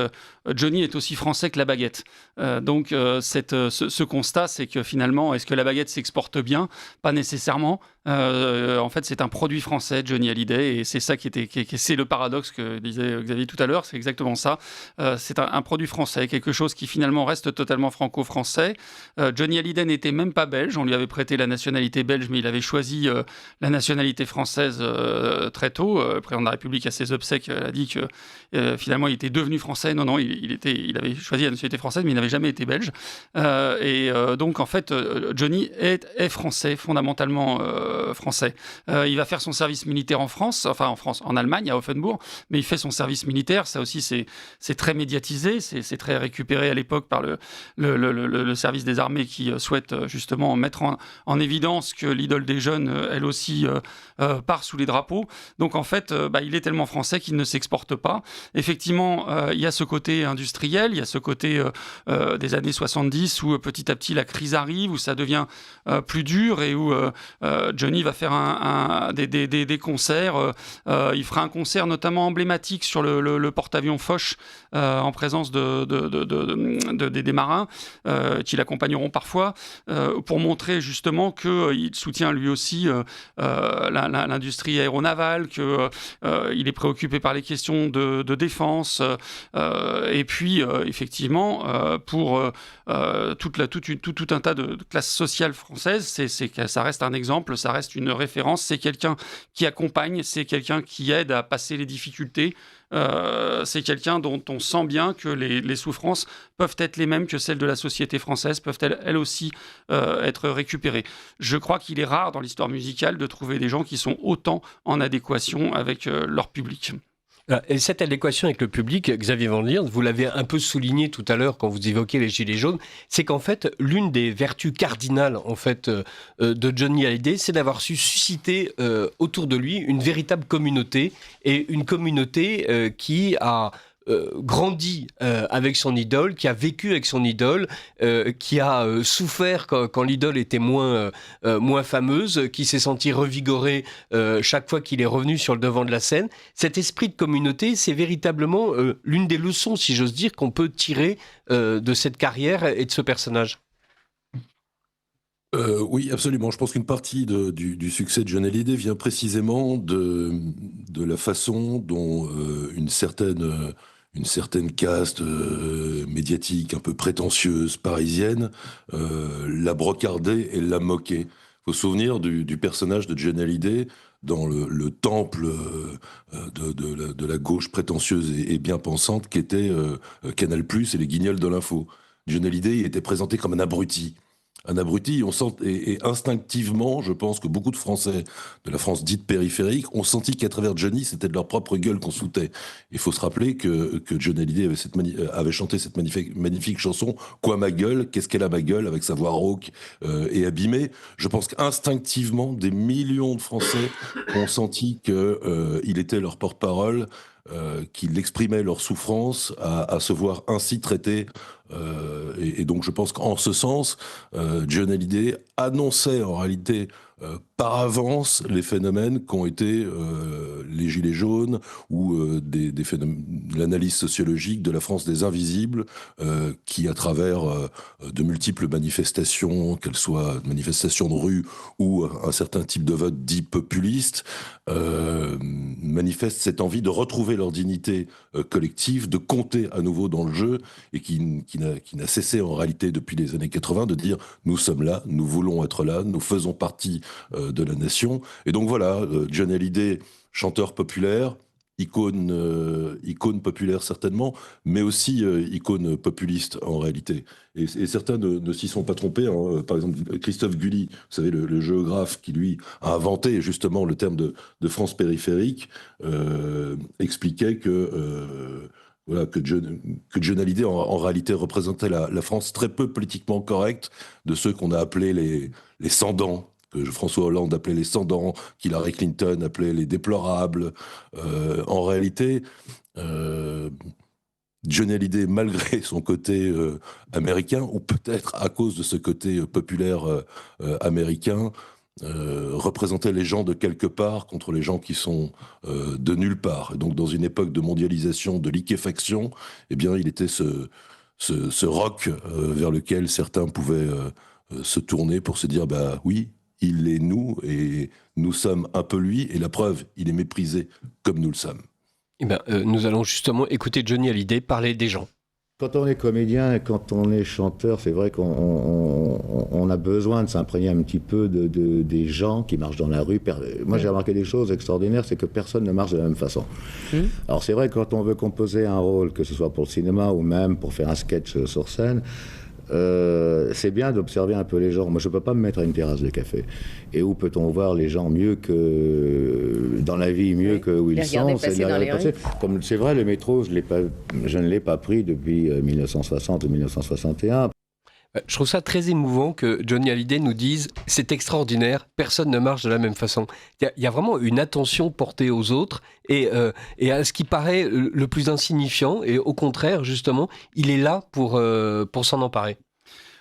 Speaker 2: Johnny est aussi français que la baguette. Donc ce constat, c'est que finalement, est-ce que la baguette s'exporte bien ? Pas nécessairement. En fait, c'est un produit français, Johnny Hallyday, et c'est ça c'est le paradoxe que disait Xavier tout à l'heure. C'est exactement ça. C'est un produit français, quelque chose qui finalement reste totalement franco-français. Johnny Hallyday n'était même pas belge. On lui avait prêté la nationalité belge, mais il avait choisi la nationalité française très tôt. Le président de la République, à ses obsèques, a dit que finalement il était devenu français. Non, il avait choisi la nationalité française, mais il n'avait jamais été belge. Donc en fait, Johnny est français, fondamentalement français. Il va faire son service militaire en Allemagne, à Offenbourg, mais il fait son service militaire. Ça aussi, c'est très médiatisé, c'est très récupéré à l'époque par le service des armées qui souhaite justement mettre en évidence que l'idole des jeunes, elle aussi, part sous les drapeaux. Donc en fait, il est tellement français qu'il ne s'exporte porte pas. Effectivement, il y a ce côté industriel, il y a ce côté des années 70 où petit à petit la crise arrive, où ça devient plus dur et où Johnny va faire des concerts. Il fera un concert notamment emblématique sur le porte-avions Foch en présence des marins qui l'accompagneront parfois pour montrer justement qu'il soutient lui aussi l'industrie aéronavale, qu'il est préoccupé par les questions de défense et puis effectivement pour tout un tas de classes sociales françaises, ça reste un exemple, ça reste une référence, c'est quelqu'un qui accompagne, c'est quelqu'un qui aide à passer les difficultés. C'est quelqu'un dont on sent bien que les souffrances peuvent être les mêmes que celles de la société française, peuvent elles aussi être récupérées. Je crois qu'il est rare dans l'histoire musicale de trouver des gens qui sont autant en adéquation avec leur public.
Speaker 1: Et cette adéquation avec le public, Xavier Van Lierde, vous l'avez un peu souligné tout à l'heure quand vous évoquiez les Gilets jaunes, c'est qu'en fait, l'une des vertus cardinales en fait, de Johnny Hallyday, c'est d'avoir su susciter autour de lui une véritable communauté, et une communauté qui a grandi avec son idole, qui a vécu avec son idole, qui a souffert quand l'idole était moins fameuse, qui s'est senti revigoré chaque fois qu'il est revenu sur le devant de la scène. Cet esprit de communauté, c'est véritablement l'une des leçons, si j'ose dire, qu'on peut tirer de cette carrière et de ce personnage.
Speaker 3: Oui, absolument. Je pense qu'une partie du succès de Johnny Hallyday vient précisément de la façon dont une certaine caste médiatique un peu prétentieuse, parisienne, l'a brocardée et l'a moquée. Il faut se souvenir du personnage de Johnny Hallyday dans le temple de la gauche prétentieuse et bien pensante qu'était Canal+ et les Guignols de l'info. Johnny Hallyday était présenté comme un abruti. Un abruti, on sent, et instinctivement, je pense que beaucoup de Français de la France dite périphérique ont senti qu'à travers Johnny, c'était de leur propre gueule qu'on sautait. Il faut se rappeler que Johnny Hallyday avait chanté cette magnifique chanson « Quoi ma gueule ? Qu'est-ce qu'elle a ma gueule ?» avec sa voix rauque et abîmée. Je pense qu'instinctivement, des millions de Français ont senti qu'il était leur porte-parole, qu'il exprimait leur souffrance à se voir ainsi traité. Et donc je pense qu'en ce sens, Johnny Hallyday annonçait en réalité par avance les phénomènes qu'ont été les Gilets jaunes ou des phénomènes, l'analyse sociologique de la France des invisibles qui, à travers de multiples manifestations, qu'elles soient manifestations de rue ou un certain type de vote dit populiste, manifestent cette envie de retrouver leur dignité collective, de compter à nouveau dans le jeu, et qui n'a cessé en réalité depuis les années 80 de dire « nous sommes là, nous voulons être là, nous faisons partie de la nation ». Et donc voilà, Johnny Hallyday, chanteur populaire, icône populaire certainement, mais aussi icône populiste en réalité. Et certains ne s'y sont pas trompés. Hein. Par exemple, Christophe Gully, vous savez, le géographe qui, lui, a inventé justement le terme de France périphérique, expliquait que Johnny Hallyday en réalité représentait la France très peu politiquement correcte, de ceux qu'on a appelés les sans-dents, que François Hollande appelait les sans-dents, qu'Hillary Clinton appelait les déplorables. En réalité, Johnny Hallyday, malgré son côté américain, ou peut-être à cause de ce côté populaire américain, représentait les gens de quelque part contre les gens qui sont de nulle part. Et donc dans une époque de mondialisation, de liquéfaction, eh bien il était ce roc vers lequel certains pouvaient se tourner pour se dire bah oui, il est nous et nous sommes un peu lui, et la preuve, il est méprisé comme nous le sommes.
Speaker 1: Eh bien, nous allons justement écouter Johnny Hallyday parler des gens.
Speaker 4: Quand on est comédien et quand on est chanteur, c'est vrai qu'on a besoin de s'imprégner un petit peu des gens qui marchent dans la rue. Moi, j'ai remarqué des choses extraordinaires, c'est que personne ne marche de la même façon. Alors, c'est vrai que quand on veut composer un rôle, que ce soit pour le cinéma ou même pour faire un sketch sur scène, c'est bien d'observer un peu les gens. Moi, je ne peux pas me mettre à une terrasse de café. Et où peut-on voir les gens mieux que dans la vie, mieux que où ils sont, c'est de les passer. Comme c'est vrai, le métro, je ne l'ai pas pris depuis 1960 ou 1961.
Speaker 1: Je trouve ça très émouvant que Johnny Hallyday nous dise « c'est extraordinaire, personne ne marche de la même façon ». Il y a vraiment une attention portée aux autres et à ce qui paraît le plus insignifiant, et au contraire, justement, il est là pour s'en emparer.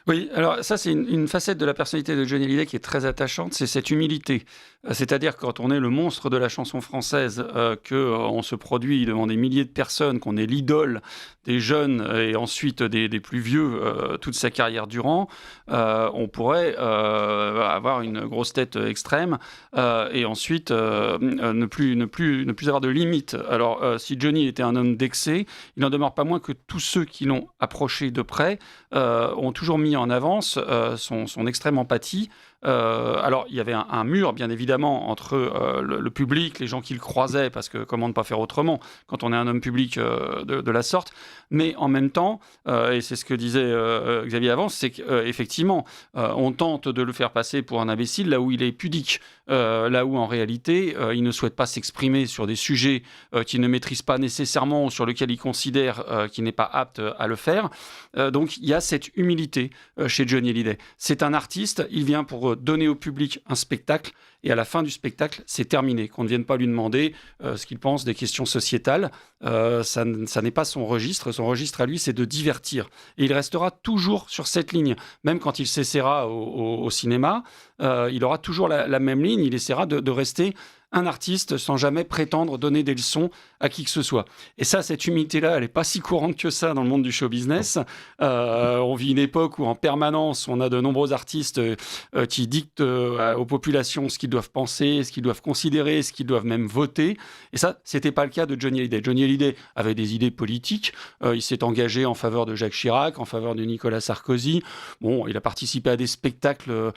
Speaker 2: Oui, alors ça c'est une facette de la personnalité de Johnny Hallyday qui est très attachante, c'est cette humilité. C'est-à-dire quand on est le monstre de la chanson française, qu'on se produit devant des milliers de personnes, qu'on est l'idole des jeunes et ensuite des plus vieux toute sa carrière durant, on pourrait avoir une grosse tête extrême et ensuite ne plus avoir de limite. Alors si Johnny était un homme d'excès, il n'en demeure pas moins que tous ceux qui l'ont approché de près ont toujours mis en avance son extrême empathie. Alors, il y avait un mur, bien évidemment, entre le public, les gens qui le croisaient, parce que comment ne pas faire autrement quand on est un homme public de la sorte. Mais en même temps, et c'est ce que disait Xavier avant, c'est qu'effectivement, on tente de le faire passer pour un imbécile là où il est pudique, là où en réalité, il ne souhaite pas s'exprimer sur des sujets qu'il ne maîtrise pas nécessairement ou sur lesquels il considère qu'il n'est pas apte à le faire. Donc, il y a cette humilité chez Johnny Hallyday. C'est un artiste, il vient pour donner au public un spectacle, et à la fin du spectacle, c'est terminé. Qu'on ne vienne pas lui demander ce qu'il pense des questions sociétales. Ça n'est pas son registre. Son registre à lui, c'est de divertir. Et il restera toujours sur cette ligne. Même quand il s'essaiera au cinéma, il aura toujours la même ligne. Il essaiera de rester un artiste sans jamais prétendre donner des leçons à qui que ce soit. Et ça, cette humilité-là, elle n'est pas si courante que ça dans le monde du show business. On vit une époque où en permanence, on a de nombreux artistes qui dictent aux populations ce qu'ils doivent penser, ce qu'ils doivent considérer, ce qu'ils doivent même voter. Et ça, c'était pas le cas de Johnny Hallyday. Johnny Hallyday avait des idées politiques. Il s'est engagé en faveur de Jacques Chirac, en faveur de Nicolas Sarkozy. Bon, il a participé à des spectacles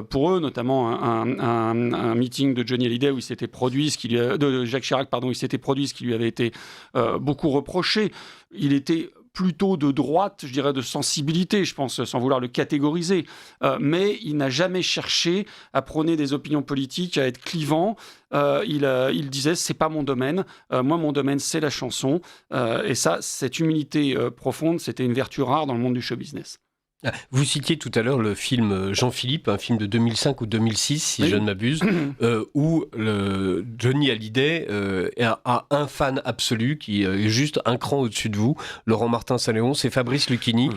Speaker 2: pour eux, notamment un meeting de Johnny Hallyday où il s'était produit de Jacques Chirac, pardon, il s'était produit ce qui lui avait été beaucoup reproché. Il était plutôt de droite, je dirais de sensibilité, je pense, sans vouloir le catégoriser. Mais il n'a jamais cherché à prôner des opinions politiques, à être clivant. Il disait, c'est pas mon domaine. Moi, mon domaine, c'est la chanson. Et ça, cette humilité profonde, c'était une vertu rare dans le monde du show business.
Speaker 1: Vous citiez tout à l'heure le film Jean-Philippe, un film de 2005 ou 2006, si je ne m'abuse, où Johnny Hallyday a un fan absolu qui est juste un cran au-dessus de vous, Laurent Martin-Saint-Léon, c'est Fabrice Lucchini.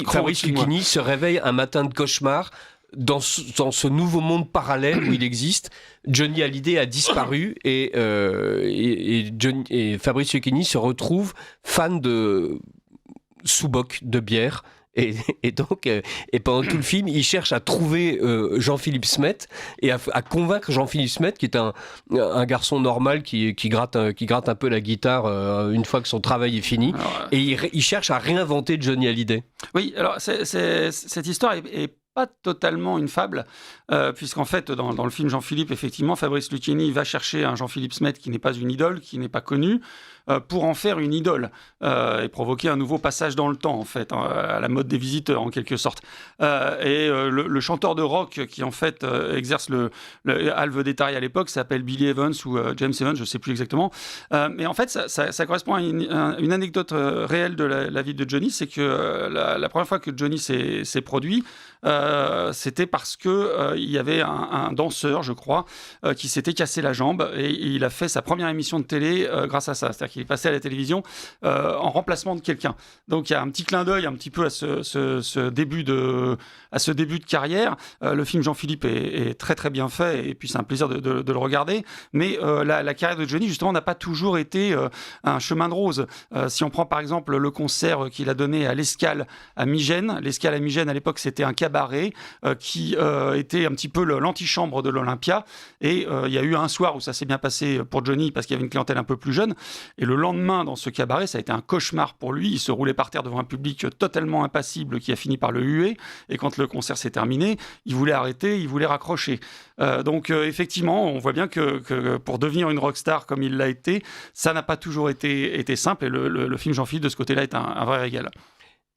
Speaker 1: Fabrice Lucchini se réveille un matin de cauchemar dans ce nouveau monde parallèle où il existe. Johnny Hallyday a disparu et Fabrice Lucchini se retrouve fan de sous-boc de bière. Et donc, pendant tout le film, il cherche à trouver Jean-Philippe Smet et à convaincre Jean-Philippe Smet, qui est un garçon normal qui gratte un peu la guitare une fois que son travail est fini. Et il cherche à réinventer Johnny Hallyday.
Speaker 2: Oui, alors cette histoire est pas totalement une fable, puisqu'en fait, dans le film Jean-Philippe, effectivement, Fabrice Lucchini va chercher un Jean-Philippe Smet qui n'est pas une idole, qui n'est pas connu, pour en faire une idole et provoquer un nouveau passage dans le temps, en fait, à la mode des visiteurs, en quelque sorte. Le chanteur de rock qui, en fait, exerce le Al Vedetari à l'époque s'appelle Billy Evans ou James Evans, je ne sais plus exactement. Mais en fait, ça correspond à une anecdote réelle de la vie de Johnny, c'est que la première fois que Johnny s'est produit, c'était parce que il y avait un danseur, je crois, qui s'était cassé la jambe et il a fait sa première émission de télé grâce à ça. C'est-à-dire qu'il est passé à la télévision en remplacement de quelqu'un. Donc il y a un petit clin d'œil un petit peu à ce début de carrière. Le film Jean-Philippe est très très bien fait et puis c'est un plaisir de le regarder. Mais la carrière de Johnny justement n'a pas toujours été un chemin de rose. Si on prend par exemple le concert qu'il a donné à l'Escale à Migène. L'Escale à Migène à l'époque c'était un cabaret qui était un petit peu l'antichambre de l'Olympia. Et il y a eu un soir où ça s'est bien passé pour Johnny parce qu'il y avait une clientèle un peu plus jeune. Et le lendemain, dans ce cabaret, ça a été un cauchemar pour lui. Il se roulait par terre devant un public totalement impassible qui a fini par le huer. Et quand le concert s'est terminé, il voulait arrêter, il voulait raccrocher. Donc effectivement, on voit bien que pour devenir une rockstar comme il l'a été, ça n'a pas toujours été simple. Et le film Jean-Philippe, de ce côté-là, est un vrai régal.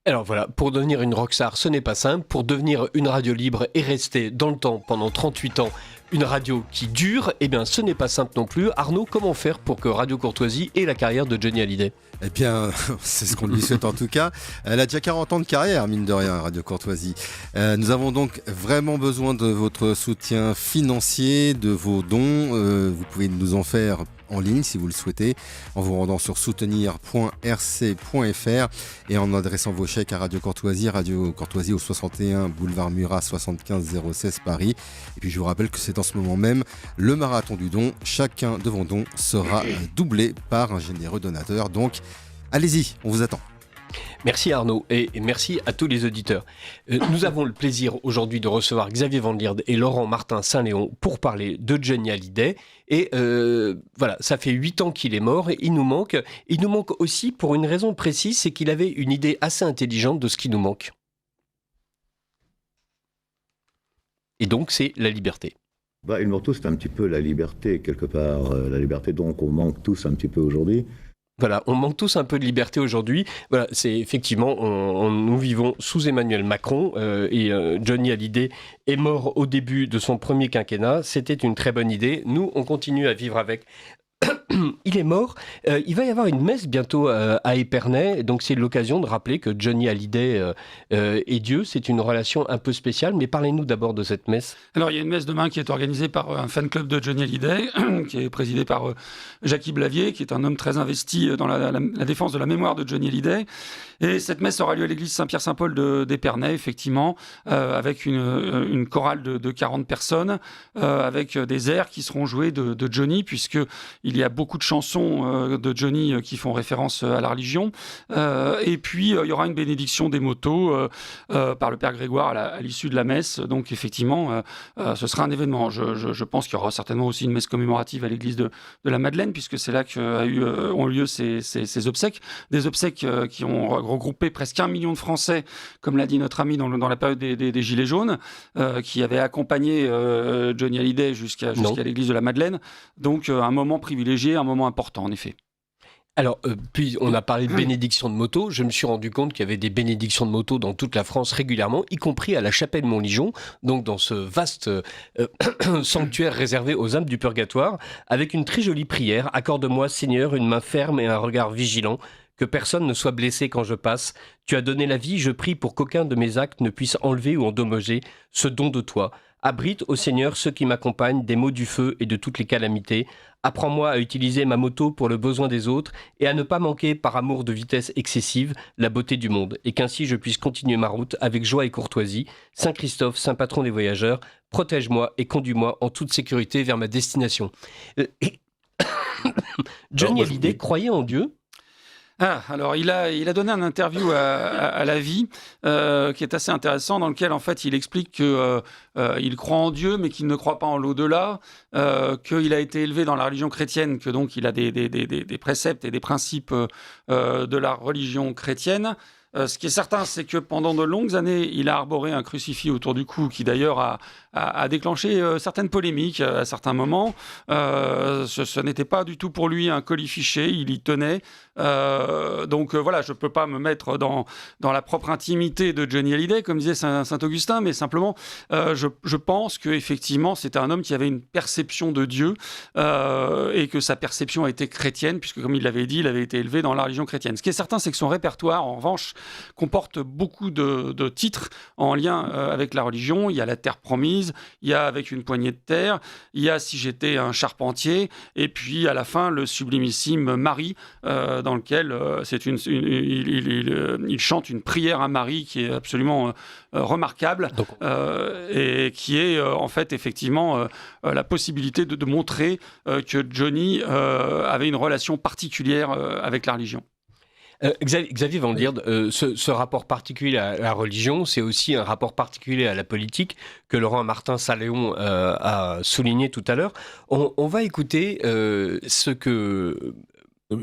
Speaker 1: Alors voilà, pour devenir une rockstar, ce n'est pas simple. Pour devenir une radio libre et rester dans le temps pendant 38 ans, une radio qui dure, eh bien ce n'est pas simple non plus. Arnaud, comment faire pour que Radio Courtoisie ait la carrière de Johnny Hallyday ?
Speaker 6: Eh bien, c'est ce qu'on lui souhaite en tout cas. Elle a déjà 40 ans de carrière, mine de rien, Radio Courtoisie. Nous avons donc vraiment besoin de votre soutien financier, de vos dons. Vous pouvez nous en faire en ligne si vous le souhaitez, en vous rendant sur soutenir.rc.fr et en adressant vos chèques à Radio Courtoisie au 61 boulevard Murat 75 016 Paris. Et puis je vous rappelle que c'est en ce moment même le marathon du don. Chacun de vos dons sera doublé par un généreux donateur. Donc allez-y, on vous attend.
Speaker 1: Merci Arnaud et merci à tous les auditeurs. Nous avons le plaisir aujourd'hui de recevoir Xavier Van Lierde et Laurent Martin Saint-Léon pour parler de Johnny Hallyday. Et voilà, ça fait 8 ans qu'il est mort et il nous manque aussi pour une raison précise, c'est qu'il avait une idée assez intelligente de ce qui nous manque. Et donc c'est la liberté.
Speaker 4: Il manque tous un petit peu la liberté quelque part, la liberté dont on manque tous un petit peu aujourd'hui.
Speaker 1: Voilà, on manque tous un peu de liberté aujourd'hui. Voilà, c'est effectivement, nous vivons sous Emmanuel Macron et Johnny Hallyday est mort au début de son premier quinquennat. C'était une très bonne idée. Nous, on continue à vivre avec. Il est mort. Il va y avoir une messe bientôt à Épernay. Donc c'est l'occasion de rappeler que Johnny Hallyday est Dieu. C'est une relation un peu spéciale. Mais parlez-nous d'abord de cette messe.
Speaker 2: Alors il y a une messe demain qui est organisée par un fan club de Johnny Hallyday, qui est présidé par Jackie Blavier, qui est un homme très investi dans la défense de la mémoire de Johnny Hallyday. Et cette messe aura lieu à l'église Saint-Pierre-Saint-Paul d'Épernay, effectivement, avec une chorale de 40 personnes, avec des airs qui seront joués de Johnny, puisqu'il y a beaucoup de chansons de Johnny qui font référence à la religion. Et puis, il y aura une bénédiction des motos par le Père Grégoire à l'issue de la messe. Donc, effectivement, ce sera un événement. Je pense qu'il y aura certainement aussi une messe commémorative à l'église de la Madeleine, puisque c'est là ont lieu ces obsèques. Des obsèques qui ont regroupé presque 1 million de Français, comme l'a dit notre ami dans la période des Gilets jaunes, qui avaient accompagné Johnny Hallyday jusqu'à l'église de la Madeleine. Donc, un moment privilégié, un moment important, en effet.
Speaker 1: Alors, puis on a parlé de bénédiction de moto. Je me suis rendu compte qu'il y avait des bénédictions de moto dans toute la France régulièrement, y compris à la chapelle Montligeon, donc dans ce vaste sanctuaire réservé aux âmes du purgatoire, avec une très jolie prière. « Accorde-moi, Seigneur, une main ferme et un regard vigilant, que personne ne soit blessé quand je passe. Tu as donné la vie, je prie pour qu'aucun de mes actes ne puisse enlever ou endommager ce don de toi. Abrite, ô Seigneur, ceux qui m'accompagnent des maux du feu et de toutes les calamités. Apprends-moi à utiliser ma moto pour le besoin des autres et à ne pas manquer, par amour de vitesse excessive, la beauté du monde, et qu'ainsi je puisse continuer ma route avec joie et courtoisie. Saint Christophe, saint patron des voyageurs, protège-moi et conduis-moi en toute sécurité vers ma destination. » Johnny Hallyday croyait en Dieu.
Speaker 2: Alors il a donné un interview à La Vie qui est assez intéressant, dans lequel en fait il explique que il croit en Dieu mais qu'il ne croit pas en l'au-delà, qu'il a été élevé dans la religion chrétienne, que donc il a des préceptes et des principes de la religion chrétienne. Ce qui est certain, c'est que pendant de longues années, il a arboré un crucifix autour du cou qui d'ailleurs a déclenché certaines polémiques à certains moments. Ce n'était pas du tout pour lui un colifichet, il y tenait. Donc voilà, je ne peux pas me mettre dans la propre intimité de Johnny Hallyday, comme disait Saint-Augustin, mais simplement, je pense qu'effectivement, c'était un homme qui avait une perception de Dieu et que sa perception a été chrétienne, puisque comme il l'avait dit, il avait été élevé dans la religion chrétienne. Ce qui est certain, c'est que son répertoire, en revanche, comporte beaucoup de titres en lien avec la religion. Il y a La Terre Promise, il y a Avec une poignée de terre, il y a Si j'étais un charpentier, et puis à la fin, le sublimissime Marie, dans lequel il chante une prière à Marie qui est absolument remarquable, et qui est en fait effectivement la possibilité de montrer que Johnny avait une relation particulière avec la religion.
Speaker 1: Xavier Van Lierde, ce rapport particulier à la religion, c'est aussi un rapport particulier à la politique que Laurent Martin Saint-Léon a souligné tout à l'heure. On va écouter ce que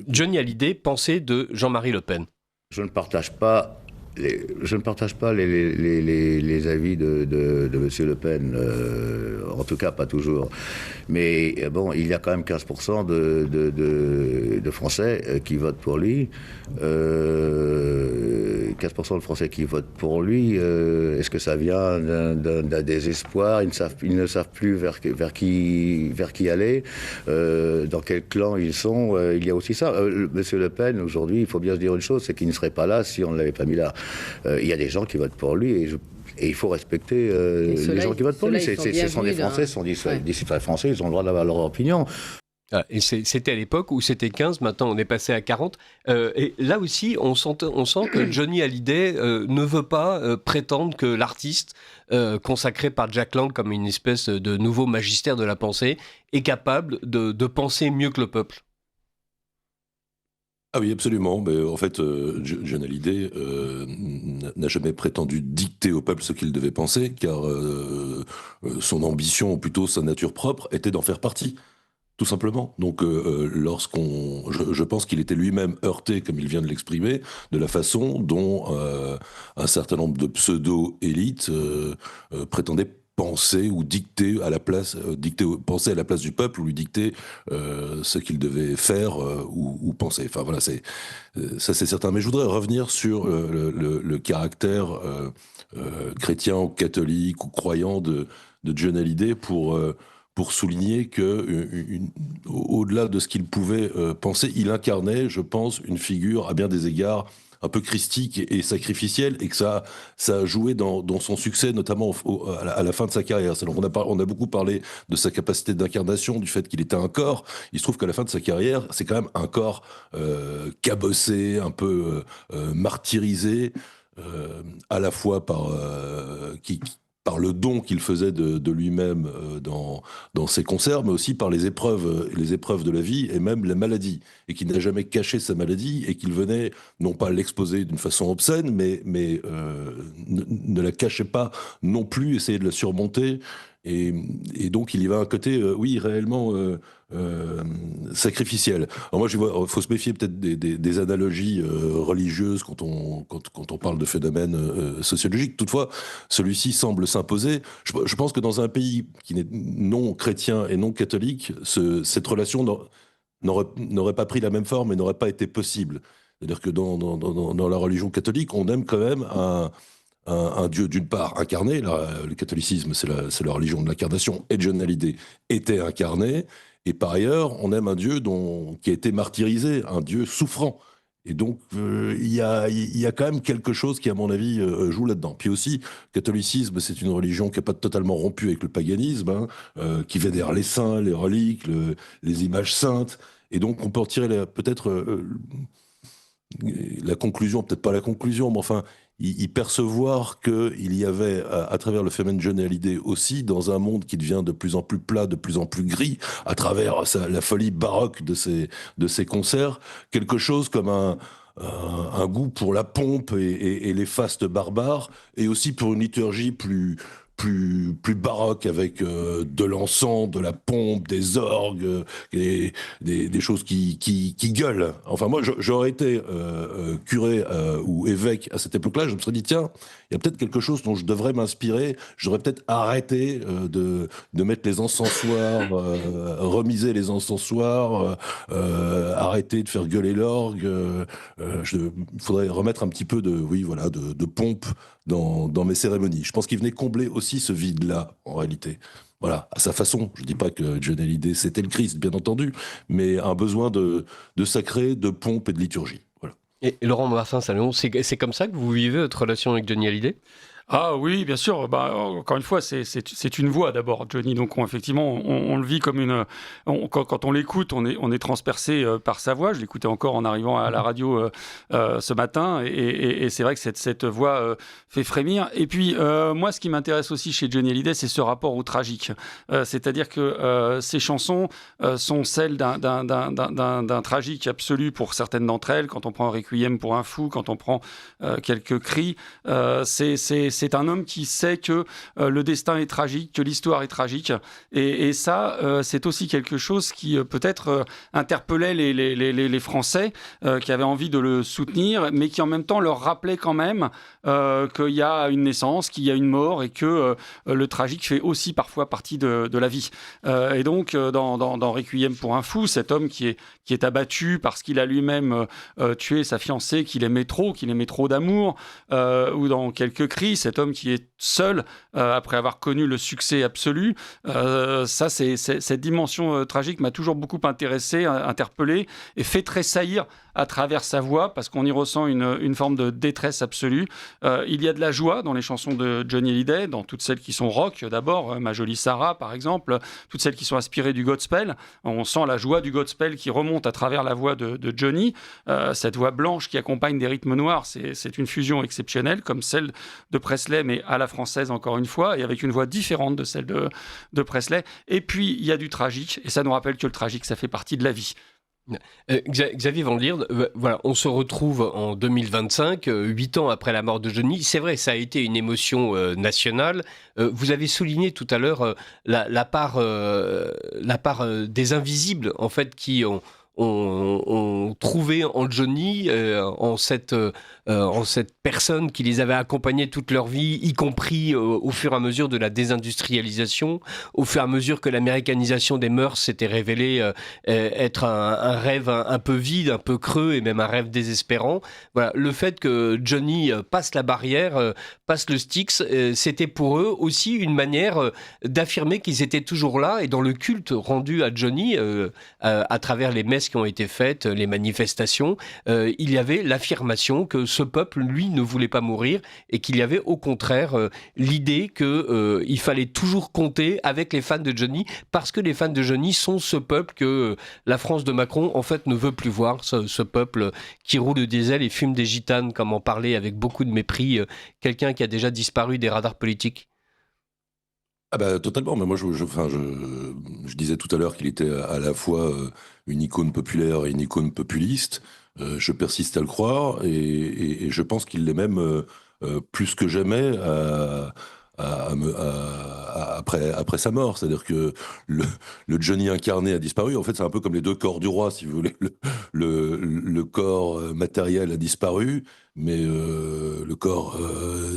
Speaker 1: Johnny Hallyday pensait de Jean-Marie Le Pen.
Speaker 4: Je ne partage pas les avis de M. Le Pen, en tout cas pas toujours. Mais bon, il y a quand même 15% de Français qui votent pour lui. 15% de Français qui votent pour lui, est-ce que ça vient d'un désespoir? Ils ne savent plus vers qui aller, dans quel clan ils sont. Il y a aussi ça. Monsieur Le Pen, aujourd'hui, il faut bien se dire une chose, c'est qu'il ne serait pas là si on ne l'avait pas mis là. Il y a des gens qui votent pour lui et il faut respecter les gens qui votent pour lui. Ce sont des Français, ce sont des citoyens français, ils ont le droit d'avoir leur opinion.
Speaker 1: Et c'était à l'époque où c'était 15, maintenant on est passé à 40. Et là aussi, on sent que Johnny Hallyday ne veut pas prétendre que l'artiste, consacré par Jack Lang comme une espèce de nouveau magistère de la pensée, est capable de penser mieux que le peuple.
Speaker 3: Ah oui, absolument. Mais en fait, Johnny Hallyday n'a jamais prétendu dicter au peuple ce qu'il devait penser, car son ambition, ou plutôt sa nature propre, était d'en faire partie. Tout simplement. Donc, je pense qu'il était lui-même heurté, comme il vient de l'exprimer, de la façon dont un certain nombre de pseudo-élites prétendaient penser ou dicter à la place, penser à la place du peuple ou lui dicter ce qu'il devait faire ou penser. Enfin voilà, ça c'est certain. Mais je voudrais revenir sur le caractère chrétien ou catholique ou croyant de Johnny Hallyday pour souligner que, au-delà de ce qu'il pouvait penser, il incarnait, je pense, une figure à bien des égards un peu christique et sacrificielle, et que ça a joué dans son succès, notamment à la fin de sa carrière. Donc on a beaucoup parlé de sa capacité d'incarnation, du fait qu'il était un corps. Il se trouve qu'à la fin de sa carrière, c'est quand même un corps cabossé, un peu martyrisé, à la fois par le don qu'il faisait de lui-même dans ses concerts, mais aussi par les épreuves de la vie et même la maladie, et qu'il n'a jamais caché sa maladie, et qu'il venait non pas l'exposer d'une façon obscène, mais ne la cachait pas non plus, essayer de la surmonter. Et donc il y va un côté, oui, réellement sacrificiel. Alors moi, il faut se méfier peut-être des analogies religieuses quand on parle de phénomènes sociologiques. Toutefois, celui-ci semble s'imposer. Je pense que dans un pays qui n'est non chrétien et non catholique, cette relation n'aurait pas pris la même forme et n'aurait pas été possible. C'est-à-dire que dans la religion catholique, on aime quand même un Dieu, d'une part, incarné. Le catholicisme, c'est la religion de l'incarnation, et Johnny Hallyday était incarné. Et par ailleurs, on aime un Dieu qui a été martyrisé, un Dieu souffrant. Et donc, il y a quand même quelque chose qui, à mon avis, joue là-dedans. Puis aussi, le catholicisme, c'est une religion qui n'a pas totalement rompu avec le paganisme, qui vénère les saints, les reliques, les images saintes. Et donc, on peut en tirer peut-être la conclusion, peut-être pas la conclusion, mais enfin, y percevoir qu'il y avait, à travers le phénomène Johnny Hallyday aussi, dans un monde qui devient de plus en plus plat, de plus en plus gris, à travers la folie baroque de ces concerts, quelque chose comme un goût pour la pompe et les fastes barbares, et aussi pour une liturgie plus baroque, avec de l'encens, de la pompe, des orgues, et des choses qui gueulent. Enfin, moi, j'aurais été curé ou évêque à cette époque-là, je me serais dit, tiens, il y a peut-être quelque chose dont je devrais m'inspirer, j'aurais peut-être arrêté de mettre les encensoirs, remiser les encensoirs, arrêter de faire gueuler l'orgue. Il faudrait remettre un petit peu de pompe dans mes cérémonies. Je pense qu'il venait combler aussi ce vide-là, en réalité. Voilà, à sa façon. Je ne dis pas que Johnny Hallyday, c'était le Christ, bien entendu, mais un besoin de sacré, de pompe et de liturgie. Voilà.
Speaker 1: Et Laurent Martin-Salomon, c'est comme ça que vous vivez votre relation avec Johnny Hallyday ?
Speaker 2: Ah oui, bien sûr. Encore une fois, c'est une voix d'abord, Johnny. Donc effectivement, on le vit comme une. Quand on l'écoute, on est transpercé par sa voix. Je l'écoutais encore en arrivant à la radio ce matin, et c'est vrai que cette voix fait frémir. Et puis moi, ce qui m'intéresse aussi chez Johnny Hallyday, c'est ce rapport au tragique. C'est-à-dire que ces chansons sont celles d'un tragique absolu pour certaines d'entre elles. Quand on prend Requiem pour un fou, quand on prend quelques cris, c'est c'est un homme qui sait que le destin est tragique, que l'histoire est tragique. Et ça, c'est aussi quelque chose qui peut-être interpellait les Français qui avaient envie de le soutenir, mais qui en même temps leur rappelait quand même qu'il y a une naissance, qu'il y a une mort et que le tragique fait aussi parfois partie de la vie. Et donc, dans Requiem pour un fou, cet homme qui est abattu parce qu'il a lui-même tué sa fiancée qu'il aimait trop d'amour, ou dans Quelques cris, cet homme qui est seul après avoir connu le succès absolu, cette dimension tragique m'a toujours beaucoup intéressé, interpellé et fait tressaillir à travers sa voix, parce qu'on y ressent une forme de détresse absolue. Il y a de la joie dans les chansons de Johnny Hallyday, dans toutes celles qui sont rock d'abord, Ma jolie Sarah par exemple, toutes celles qui sont inspirées du gospel. On sent la joie du gospel qui remonte à travers la voix de Johnny. Cette voix blanche qui accompagne des rythmes noirs, c'est une fusion exceptionnelle, comme celle de Presley, mais à la française encore une fois, et avec une voix différente de celle de Presley. Et puis, il y a du tragique, et ça nous rappelle que le tragique, ça fait partie de la vie.
Speaker 1: Xavier Van Lierde, voilà, on se retrouve en 2025, 8 ans après la mort de Johnny. C'est vrai, ça a été une émotion nationale. Vous avez souligné tout à l'heure la part des invisibles, en fait, qui ont trouvé en Johnny, en cette personne qui les avait accompagnés toute leur vie, y compris au fur et à mesure de la désindustrialisation, au fur et à mesure que l'américanisation des mœurs s'était révélée être un rêve un peu vide, un peu creux et même un rêve désespérant. Voilà, le fait que Johnny passe la barrière, passe le Styx, c'était pour eux aussi une manière d'affirmer qu'ils étaient toujours là, et dans le culte rendu à Johnny, à travers les messes qui ont été faites, les manifestations, il y avait l'affirmation que ce peuple, lui, ne voulait pas mourir, et qu'il y avait au contraire l'idée qu'il fallait toujours compter avec les fans de Johnny, parce que les fans de Johnny sont ce peuple que la France de Macron, en fait, ne veut plus voir, ce peuple qui roule le diesel et fume des gitanes, comme en parlait avec beaucoup de mépris quelqu'un qui a déjà disparu des radars politiques.
Speaker 3: Ah bah, totalement, mais moi je disais tout à l'heure qu'il était à la fois une icône populaire et une icône populiste. Je persiste à le croire, et je pense qu'il l'est même plus que jamais après sa mort. C'est-à-dire que le Johnny incarné a disparu. En fait, c'est un peu comme les deux corps du roi, si vous voulez. Le corps matériel a disparu, mais le corps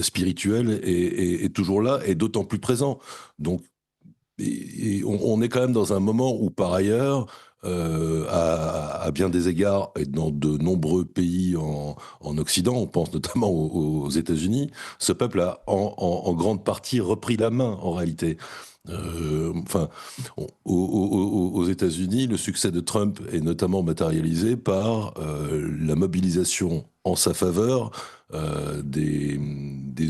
Speaker 3: spirituel est toujours là, et d'autant plus présent. Donc, on est quand même dans un moment où, par ailleurs, à bien des égards, et dans de nombreux pays en Occident, on pense notamment aux États-Unis, ce peuple a en grande partie repris la main, en réalité. Aux États-Unis, le succès de Trump est notamment matérialisé par la mobilisation en sa faveur des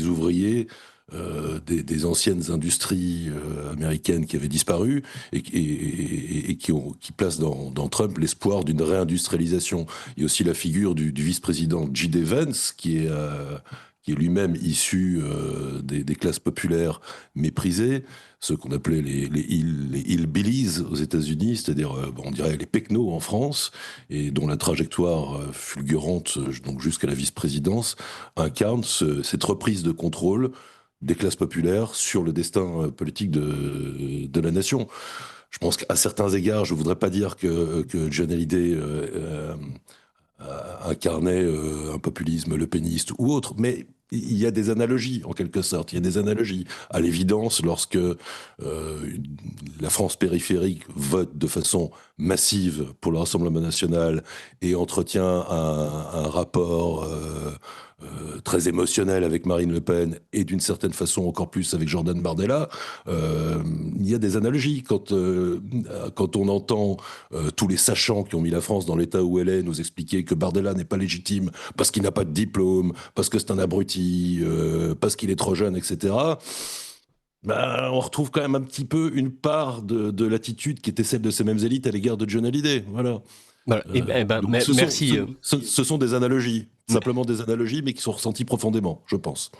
Speaker 3: ouvriers, des anciennes industries américaines qui avaient disparu, et qui placent dans Trump l'espoir d'une réindustrialisation. Il y a aussi la figure du vice-président J.D. Vance, qui est lui-même issu des classes populaires méprisées, ceux qu'on appelait les hillbillies aux États-Unis, c'est-à-dire, on dirait les pecnos en France, et dont la trajectoire fulgurante, donc jusqu'à la vice-présidence, incarne cette reprise de contrôle des classes populaires sur le destin politique de la nation. Je pense qu'à certains égards, je ne voudrais pas dire que John Hallyday incarnait un populisme lepéniste ou autre, mais il y a des analogies, en quelque sorte. Il y a des analogies. À l'évidence, lorsque la France périphérique vote de façon massive pour le Rassemblement national et entretient un rapport très émotionnel avec Marine Le Pen, et d'une certaine façon encore plus avec Jordan Bardella, il y a des analogies. Quand on entend tous les sachants qui ont mis la France dans l'état où elle est nous expliquer que Bardella n'est pas légitime parce qu'il n'a pas de diplôme, parce que c'est un abruti, parce qu'il est trop jeune, etc., on retrouve quand même un petit peu une part de l'attitude qui était celle de ces mêmes élites à l'égard de John Hallyday. Voilà.
Speaker 1: Voilà. Merci.
Speaker 3: Ce sont des analogies, simplement des analogies, mais qui sont ressenties profondément, je pense.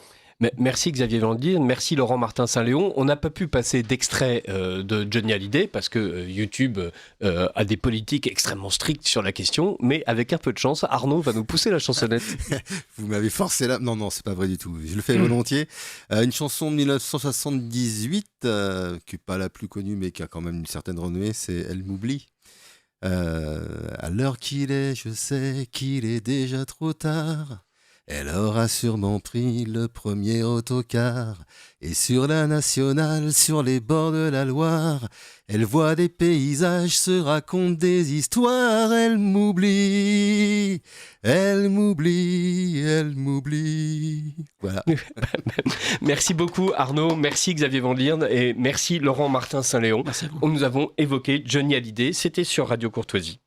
Speaker 1: Merci Xavier Vendier, merci Laurent Martin Saint-Léon. On n'a pas pu passer d'extrait de Johnny Hallyday parce que YouTube a des politiques extrêmement strictes sur la question, mais avec un peu de chance, Arnaud va nous pousser la chansonnette.
Speaker 6: Vous m'avez forcé là. Non, c'est pas vrai du tout. Je le fais volontiers. Une chanson de 1978, qui n'est pas la plus connue, mais qui a quand même une certaine renommée, c'est Elle m'oublie. À l'heure qu'il est, je sais qu'il est déjà trop tard. Elle aura sûrement pris le premier autocar. Et sur la nationale, sur les bords de la Loire, elle voit des paysages, se raconte des histoires. Elle m'oublie, elle m'oublie, elle m'oublie. Voilà.
Speaker 1: Merci beaucoup Arnaud, merci Xavier Vendier et merci Laurent Martin Saint-Léon. Nous avons évoqué Johnny Hallyday, c'était sur Radio Courtoisie.